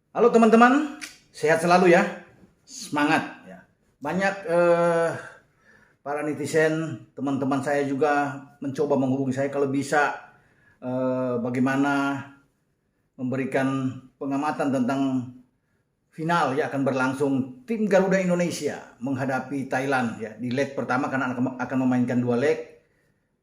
Halo teman-teman, sehat selalu ya, semangat ya. Banyak para netizen, teman-teman saya juga mencoba menghubungi saya kalau bisa bagaimana memberikan pengamatan tentang final ya akan berlangsung tim Garuda Indonesia menghadapi Thailand ya di leg pertama karena akan memainkan 2 leg.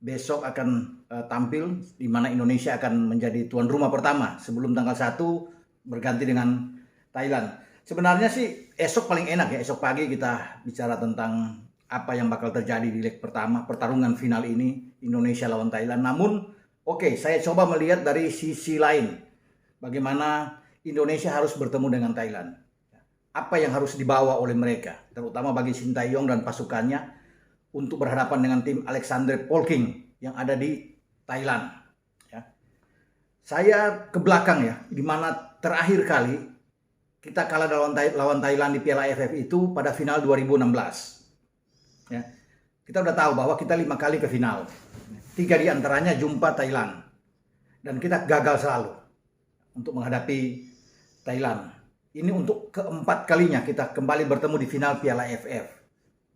Besok akan tampil di mana Indonesia akan menjadi tuan rumah pertama sebelum tanggal 1 berganti dengan Thailand. Sebenarnya sih esok paling enak ya, esok pagi kita bicara tentang apa yang bakal terjadi di leg pertama pertarungan final ini Indonesia lawan Thailand. Namun saya coba melihat dari sisi lain bagaimana Indonesia harus bertemu dengan Thailand. Apa yang harus dibawa oleh mereka, terutama bagi Sintayong dan pasukannya untuk berhadapan dengan tim Alexander Polking yang ada di Thailand. Ya. Saya ke belakang ya, di mana terakhir kali kita kalah lawan Thailand di Piala AFF itu pada final 2016. Ya. Kita udah tahu bahwa kita 5 kali ke final. 3 diantaranya jumpa Thailand. Dan kita gagal selalu untuk menghadapi Thailand. Ini untuk keempat kalinya kita kembali bertemu di final Piala AFF.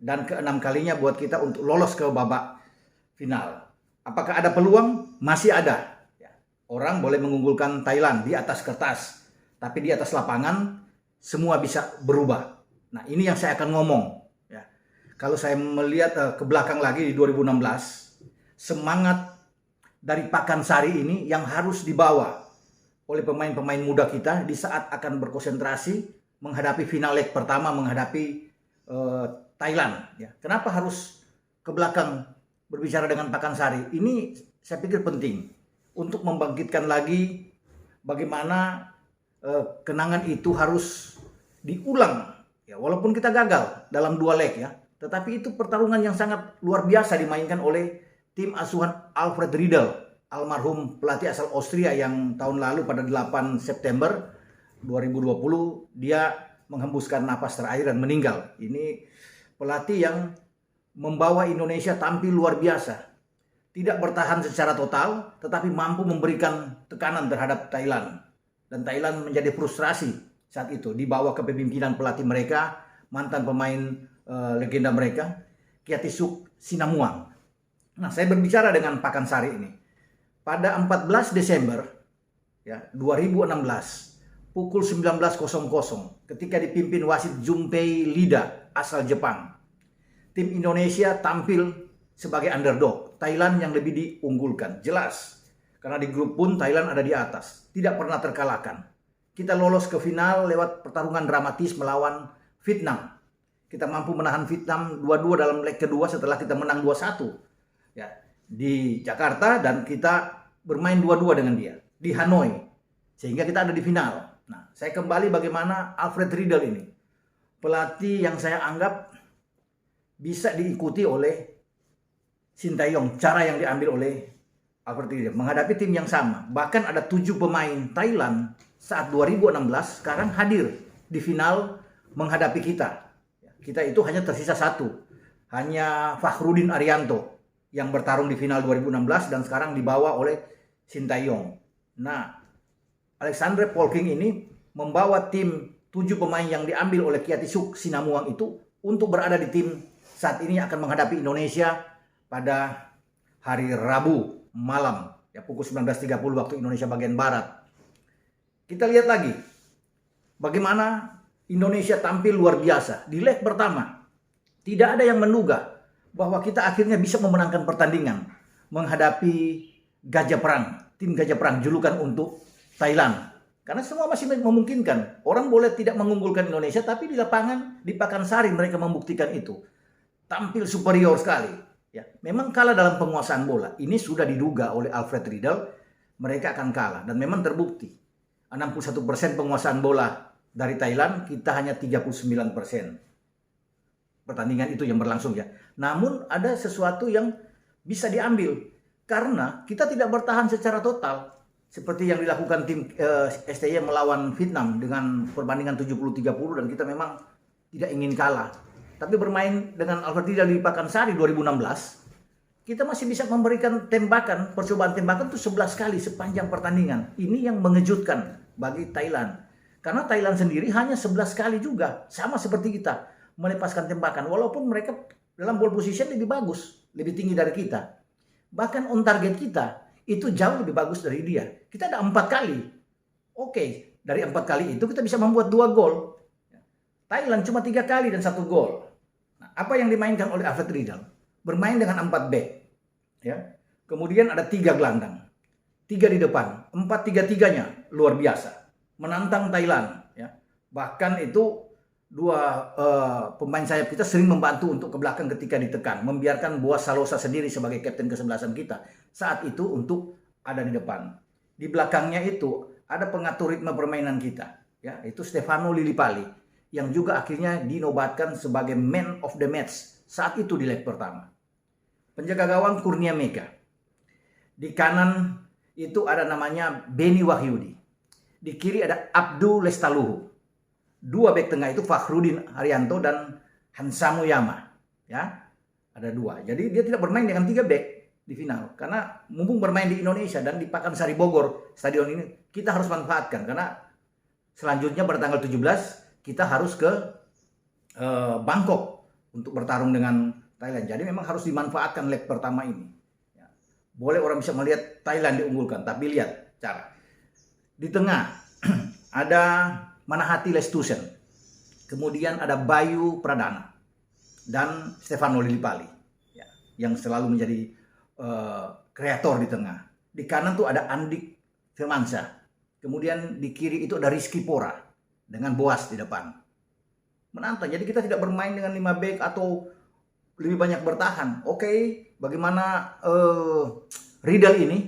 Dan ke-6 kalinya buat kita untuk lolos ke babak final. Apakah ada peluang? Masih ada. Orang boleh mengunggulkan Thailand di atas kertas, tapi di atas lapangan semua bisa berubah. Nah, ini yang saya akan ngomong. Ya. Kalau saya melihat ke belakang lagi di 2016, semangat dari Pakansari ini yang harus dibawa oleh pemain-pemain muda kita di saat akan berkonsentrasi menghadapi final leg pertama menghadapi Thailand. Ya. Kenapa harus ke belakang berbicara dengan Pakansari? Ini saya pikir penting untuk membangkitkan lagi bagaimana kenangan itu harus diulang. Ya, walaupun kita gagal dalam 2 leg ya, tetapi itu pertarungan yang sangat luar biasa dimainkan oleh tim asuhan Alfred Riedel, almarhum pelatih asal Austria yang tahun lalu pada 8 September 2020 dia menghembuskan napas terakhir dan meninggal. Ini pelatih yang membawa Indonesia tampil luar biasa. Tidak bertahan secara total, tetapi mampu memberikan tekanan terhadap Thailand. Dan Thailand menjadi frustrasi saat itu. Dibawa ke kepemimpinan pelatih mereka, mantan pemain legenda mereka, Kiatisuk Sinamuang. Nah, saya berbicara dengan Pakansari ini. Pada 14 Desember ya, 2016, pukul 19.00 ketika dipimpin wasit Junpei Lida asal Jepang. Tim Indonesia tampil sebagai underdog. Thailand yang lebih diunggulkan. Jelas. Karena di grup pun Thailand ada di atas. Tidak pernah terkalahkan. Kita lolos ke final lewat pertarungan dramatis melawan Vietnam. Kita mampu menahan Vietnam 2-2 dalam leg kedua setelah kita menang 2-1. Ya, di Jakarta dan kita bermain 2-2 dengan dia. Di Hanoi. Sehingga kita ada di final. Nah, saya kembali bagaimana Alfred Riedel ini. Pelatih yang saya anggap bisa diikuti oleh Sintayong. Cara yang diambil oleh Alfred Riedel. Menghadapi tim yang sama. Bahkan ada 7 pemain Thailand saat 2016 sekarang hadir di final menghadapi kita. Kita itu hanya tersisa 1. Hanya Fakhrudin Arianto yang bertarung di final 2016 dan sekarang dibawa oleh Sintayong. Nah, Alexander Polking ini membawa tim 7 pemain yang diambil oleh Kiatisuk Sinamuang itu untuk berada di tim saat ini akan menghadapi Indonesia pada hari Rabu malam ya pukul 19.30 waktu Indonesia bagian barat. Kita lihat lagi bagaimana Indonesia tampil luar biasa di leg pertama. Tidak ada yang menduga bahwa kita akhirnya bisa memenangkan pertandingan menghadapi Gajah Perang, tim Gajah Perang julukan untuk Thailand. Karena semua masih memungkinkan. Orang boleh tidak mengunggulkan Indonesia, tapi di lapangan, di Pakansari mereka membuktikan itu. Tampil superior sekali. Ya, memang kalah dalam penguasaan bola. Ini sudah diduga oleh Alfred Riedel, mereka akan kalah. Dan memang terbukti. 61% penguasaan bola dari Thailand, kita hanya 39%. Pertandingan itu yang berlangsung ya. Namun ada sesuatu yang bisa diambil. Karena kita tidak bertahan secara total. Seperti yang dilakukan tim STY melawan Vietnam dengan perbandingan 70-30 dan kita memang tidak ingin kalah. Tapi bermain dengan Alfred Riedel di Pakansari 2016, kita masih bisa memberikan tembakan, percobaan tembakan itu 11 kali sepanjang pertandingan. Ini yang mengejutkan bagi Thailand. Karena Thailand sendiri hanya 11 kali juga, sama seperti kita, melepaskan tembakan. Walaupun mereka dalam ball position lebih bagus, lebih tinggi dari kita. Bahkan on target kita, itu jauh lebih bagus dari dia. Kita ada 4 kali. Oke, dari 4 kali itu kita bisa membuat 2 gol. Thailand cuma 3 kali dan 1 gol. Nah, apa yang dimainkan oleh Alfred Riedel? Bermain dengan 4 back. Ya. Kemudian ada 3 gelandang. 3 di depan. 4-3-3-nya luar biasa. Menantang Thailand, ya. Bahkan itu 2 pemain sayap kita sering membantu untuk ke belakang ketika ditekan, membiarkan Boaz Salosa sendiri sebagai kapten kesebelasan kita saat itu untuk ada di depan. Di belakangnya itu ada pengatur ritme permainan kita, ya, itu Stefano Lillipali yang juga akhirnya dinobatkan sebagai man of the match saat itu di leg pertama. Penjaga gawang Kurnia Mega. Di kanan itu ada namanya Beni Wahyudi. Di kiri ada Abdul Lestaluhu. 2 bek tengah itu Fakhrudin Haryanto dan Hansamu Yama. Ya, ada 2. Jadi dia tidak bermain dengan 3 bek di final. Karena mumpung bermain di Indonesia dan di Pakansari Bogor, stadion ini, kita harus manfaatkan. Karena selanjutnya pada tanggal 17, kita harus ke Bangkok untuk bertarung dengan Thailand. Jadi memang harus dimanfaatkan leg pertama ini. Ya. Boleh orang bisa melihat Thailand diunggulkan, tapi lihat cara. Di tengah ada Manahati Lestusen, kemudian ada Bayu Pradana dan Stefano Lillipali, ya, yang selalu menjadi kreator di tengah. Di kanan tuh ada Andik Firmansyah, kemudian di kiri itu ada Rizky Pora dengan Boaz di depan. Menantang, jadi kita tidak bermain dengan 5 back atau lebih banyak bertahan. Oke, bagaimana Riedel ini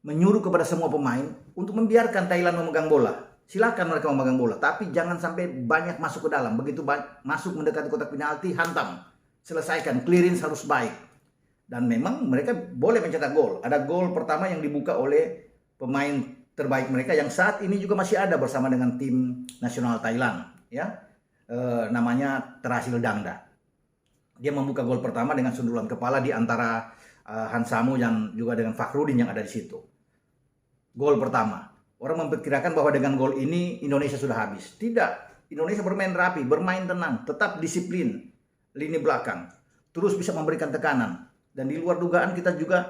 menyuruh kepada semua pemain untuk membiarkan Thailand memegang bola. Silakan mereka memegang bola, tapi jangan sampai banyak masuk ke dalam. Begitu masuk mendekati kotak penalti, hantam. Selesaikan, clearance harus baik. Dan memang mereka boleh mencetak gol. Ada gol pertama yang dibuka oleh pemain terbaik mereka yang saat ini juga masih ada bersama dengan tim nasional Thailand, ya. Namanya Terasil Dangda. Dia membuka gol pertama dengan sundulan kepala di antara Hansamu dan juga dengan Fakhrudin yang ada di situ. Gol pertama. Orang memperkirakan bahwa dengan gol ini Indonesia sudah habis. Tidak. Indonesia bermain rapi, bermain tenang, tetap disiplin lini belakang. Terus bisa memberikan tekanan. Dan di luar dugaan kita juga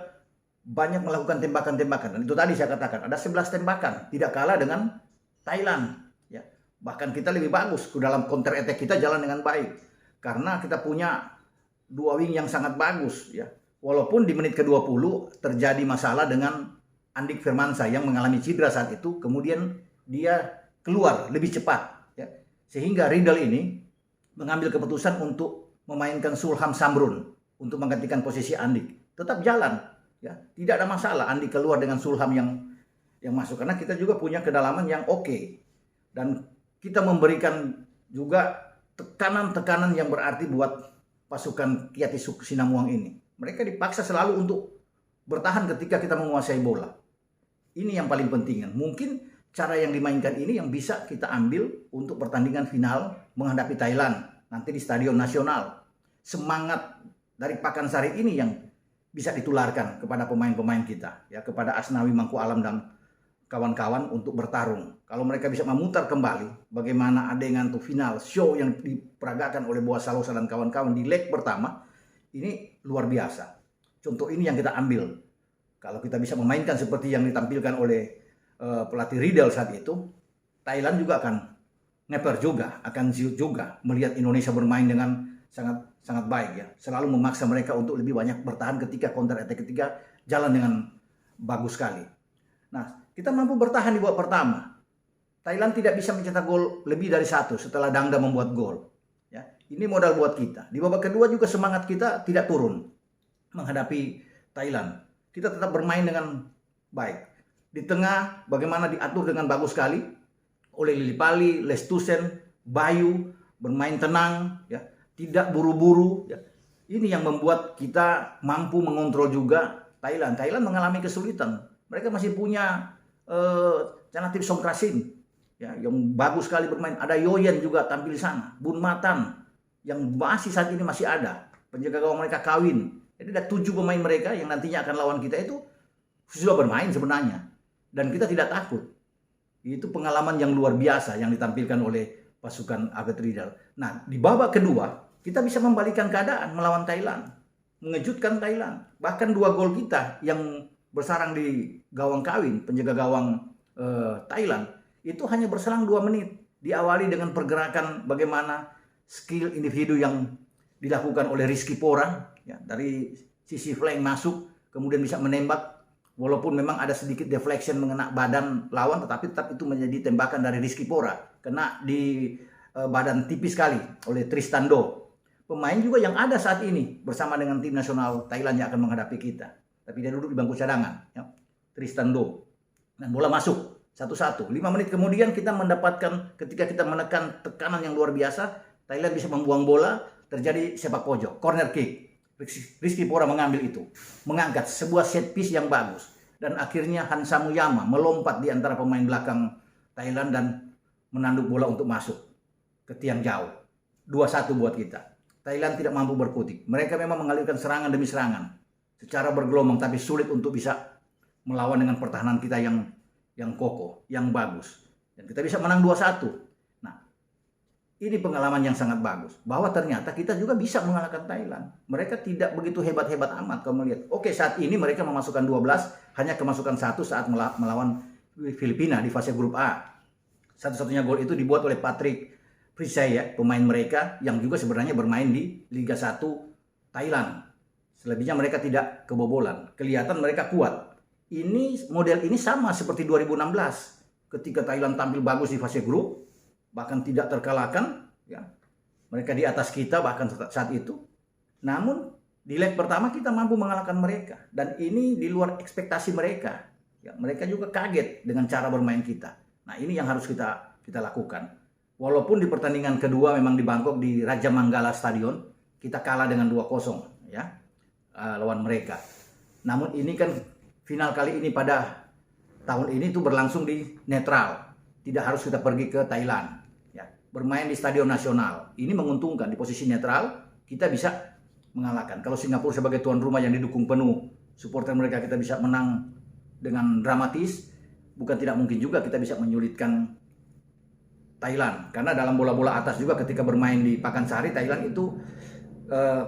banyak melakukan tembakan-tembakan. Dan itu tadi saya katakan, ada 11 tembakan. Tidak kalah dengan Thailand. Ya. Bahkan kita lebih bagus. Dalam counter attack kita jalan dengan baik. Karena kita punya 2 wing yang sangat bagus. Ya. Walaupun di menit ke-20 terjadi masalah dengan Andik Firmansyah yang mengalami cedera saat itu, kemudian dia keluar lebih cepat, ya. Sehingga Riedel ini mengambil keputusan untuk memainkan Sulham Samrun untuk menggantikan posisi Andik. Tetap jalan, ya. Tidak ada masalah Andik keluar dengan Sulham yang masuk, karena kita juga punya kedalaman yang oke. Dan kita memberikan juga tekanan-tekanan yang berarti buat pasukan Kiati Sinamuang ini. Mereka dipaksa selalu untuk bertahan ketika kita menguasai bola. Ini yang paling penting. Mungkin cara yang dimainkan ini yang bisa kita ambil untuk pertandingan final menghadapi Thailand nanti di Stadion Nasional. Semangat dari Pakansari ini yang bisa ditularkan kepada pemain-pemain kita, ya, kepada Asnawi Mangku Alam dan kawan-kawan untuk bertarung. Kalau mereka bisa memutar kembali bagaimana adegan tuh final show yang diperagakan oleh Boaz Salosa dan kawan-kawan di leg pertama, ini luar biasa. Contoh ini yang kita ambil. Kalau kita bisa memainkan seperti yang ditampilkan oleh pelatih Riedel saat itu, Thailand juga akan ngeper juga, akan ziut juga melihat Indonesia bermain dengan sangat baik, ya. Selalu memaksa mereka untuk lebih banyak bertahan ketika counter attack, ketika jalan dengan bagus sekali. Nah, kita mampu bertahan di babak pertama. Thailand tidak bisa mencetak gol lebih dari 1 setelah Dangda membuat gol. Ya, ini modal buat kita. Di babak kedua juga semangat kita tidak turun menghadapi Thailand. Kita tetap bermain dengan baik. Di tengah bagaimana diatur dengan bagus sekali oleh Lillipali, Lestusen, Bayu, bermain tenang, ya, tidak buru-buru. Ya. Ini yang membuat kita mampu mengontrol juga Thailand. Thailand mengalami kesulitan. Mereka masih punya Chanatip Songkrasin, ya, yang bagus sekali bermain. Ada Yoyen juga tampil di sana. Bun Matan yang masih saat ini masih ada. Penjaga gawang mereka kawin. Jadi ada 7 pemain mereka yang nantinya akan lawan kita itu sudah bermain sebenarnya. Dan kita tidak takut. Itu pengalaman yang luar biasa yang ditampilkan oleh pasukan Alfred Riedel. Nah, di babak kedua kita bisa membalikan keadaan melawan Thailand, mengejutkan Thailand. Bahkan 2 gol kita yang bersarang di gawang kawin, penjaga gawang Thailand, itu hanya berselang 2 menit. Diawali dengan pergerakan bagaimana skill individu yang dilakukan oleh Rizky Pora, ya, dari sisi flank masuk, kemudian bisa menembak. Walaupun memang ada sedikit deflection mengena badan lawan, tetapi tetap itu menjadi tembakan dari Rizky Pora. Kena di badan tipis sekali oleh Tristan Do. Pemain juga yang ada saat ini bersama dengan tim nasional Thailand yang akan menghadapi kita. Tapi dia duduk di bangku cadangan, ya. Tristan Do. Dan bola masuk 1-1. 5 menit kemudian kita mendapatkan, ketika kita menekan tekanan yang luar biasa, Thailand bisa membuang bola, terjadi sepak pojok, corner kick. Rizky Pora mengambil itu, mengangkat sebuah set piece yang bagus, dan akhirnya Hansa Muyama melompat di antara pemain belakang Thailand dan menanduk bola untuk masuk ke tiang jauh. 2-1 buat kita. Thailand tidak mampu berkutik. Mereka memang mengalirkan serangan demi serangan secara bergelombang, tapi sulit untuk bisa melawan dengan pertahanan kita yang kokoh, yang bagus. Dan kita bisa menang 2-1. Ini pengalaman yang sangat bagus, bahwa ternyata kita juga bisa mengalahkan Thailand. Mereka tidak begitu hebat-hebat amat kalau melihat. Oke, saat ini mereka memasukkan 12, hanya kemasukan 1 saat melawan Filipina di fase grup A. Satu-satunya gol itu dibuat oleh Patrick Prisay, ya, pemain mereka yang juga sebenarnya bermain di Liga 1 Thailand. Selebihnya mereka tidak kebobolan. Kelihatan mereka kuat. Model ini sama seperti 2016 ketika Thailand tampil bagus di fase grup, bahkan tidak terkalahkan, ya. Mereka di atas kita bahkan saat itu. Namun di leg pertama kita mampu mengalahkan mereka, dan ini di luar ekspektasi mereka. Ya, mereka juga kaget dengan cara bermain kita. Nah, ini yang harus kita lakukan. Walaupun di pertandingan kedua memang di Bangkok di Raja Manggala Stadion kita kalah dengan 2-0, ya, lawan mereka. Namun ini kan final kali ini pada tahun ini itu berlangsung di netral. Tidak harus kita pergi ke Thailand, ya. Bermain di Stadion Nasional. Ini menguntungkan, di posisi netral kita bisa mengalahkan. Kalau Singapura sebagai tuan rumah yang didukung penuh, supporter mereka, kita bisa menang dengan dramatis. Bukan tidak mungkin juga kita bisa menyulitkan Thailand. Karena dalam bola-bola atas juga ketika bermain di Pakansari, Thailand itu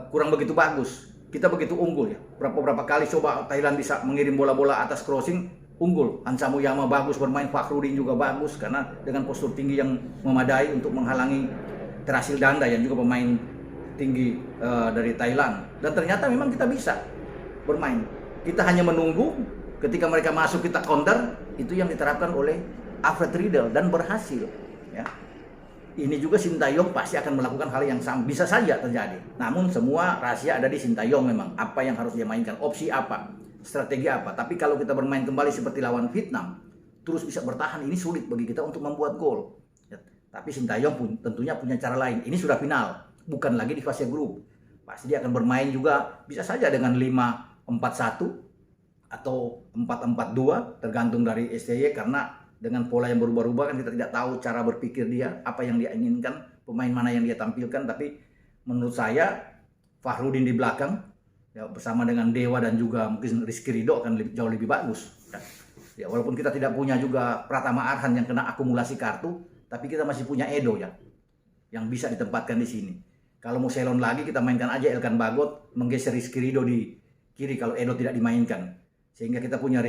kurang begitu bagus. Kita begitu unggul, ya. Berapa kali coba Thailand bisa mengirim bola-bola atas crossing, unggul. Hansa Muyama bagus bermain, Fakhrudin juga bagus karena dengan postur tinggi yang memadai untuk menghalangi Terasil Danda yang juga pemain tinggi dari Thailand. Dan ternyata memang kita bisa bermain. Kita hanya menunggu ketika mereka masuk kita counter. Itu yang diterapkan oleh Alfred Riedel dan berhasil, ya. Ini juga Sintayong pasti akan melakukan hal yang sama, bisa saja terjadi. Namun semua rahasia ada di Sintayong memang. Apa yang harus dia mainkan, opsi apa, strategi apa. Tapi kalau kita bermain kembali seperti lawan Vietnam, terus bisa bertahan, ini sulit bagi kita untuk membuat gol, ya. Tapi Sintayong tentunya punya cara lain. Ini sudah final, bukan lagi di fase grup. Pasti dia akan bermain juga bisa saja dengan 5-4-1 atau 4-4-2, tergantung dari STY. Karena dengan pola yang berubah-ubah kan kita tidak tahu cara berpikir dia, apa yang dia inginkan, pemain mana yang dia tampilkan. Tapi menurut saya Fakhrudin di belakang, ya, bersama dengan Dewa dan juga mungkin Rizky Ridho akan jauh lebih bagus. Ya, walaupun kita tidak punya juga Pratama Arhan yang kena akumulasi kartu, tapi kita masih punya Edo, ya, yang bisa ditempatkan di sini. Kalau mau Selon lagi, kita mainkan aja Elkan Bagot, menggeser Rizky Ridho di kiri kalau Edo tidak dimainkan. Sehingga kita punya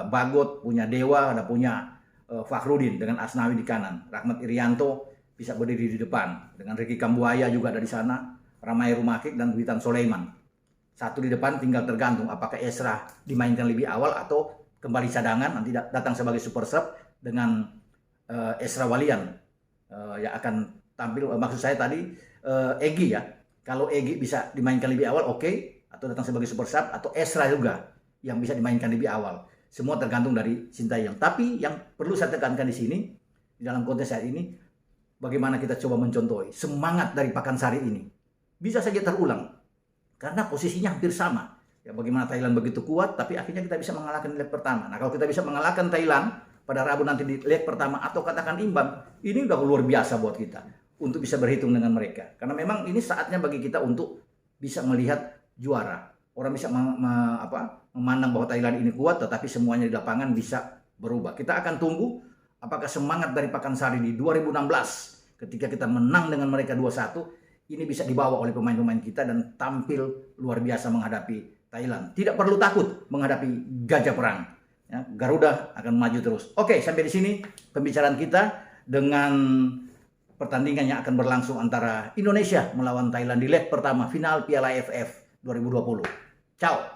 Bagot, punya Dewa, ada punya Fakhrudin dengan Asnawi di kanan. Rahmat Irianto bisa berdiri di depan. Dengan Ricky Kambuaya juga ada di sana. Ramai Rumakik dan Witan Soleiman. Satu di depan, tinggal tergantung apakah Esra dimainkan lebih awal atau kembali cadangan, nanti datang sebagai super sub dengan Esra Walian yang akan tampil. Maksud saya tadi Egy, ya. Kalau Egy bisa dimainkan lebih awal, oke. Atau datang sebagai super sub, atau Esra juga yang bisa dimainkan lebih awal. Semua tergantung dari Sintayong. Tapi yang perlu saya tekankan di sini, di dalam konteks saat ini, bagaimana kita coba mencontohi semangat dari Pakansari ini. Bisa saja terulang, karena posisinya hampir sama. Ya, bagaimana Thailand begitu kuat, tapi akhirnya kita bisa mengalahkan di leg pertama. Nah, kalau kita bisa mengalahkan Thailand pada Rabu nanti di leg pertama, atau katakan imbang, ini udah luar biasa buat kita untuk bisa berhitung dengan mereka. Karena memang ini saatnya bagi kita untuk bisa melihat juara. Orang bisa memandang bahwa Thailand ini kuat, tetapi semuanya di lapangan bisa berubah. Kita akan tunggu Apakah semangat dari Pakansari di 2016 ketika kita menang dengan mereka 2-1 ini bisa dibawa oleh pemain-pemain kita dan tampil luar biasa menghadapi Thailand. Tidak perlu takut menghadapi gajah perang. Ya, Garuda akan maju terus. Oke, sampai di sini pembicaraan kita dengan pertandingan yang akan berlangsung antara Indonesia melawan Thailand di leg pertama final Piala AFF 2020. Ciao.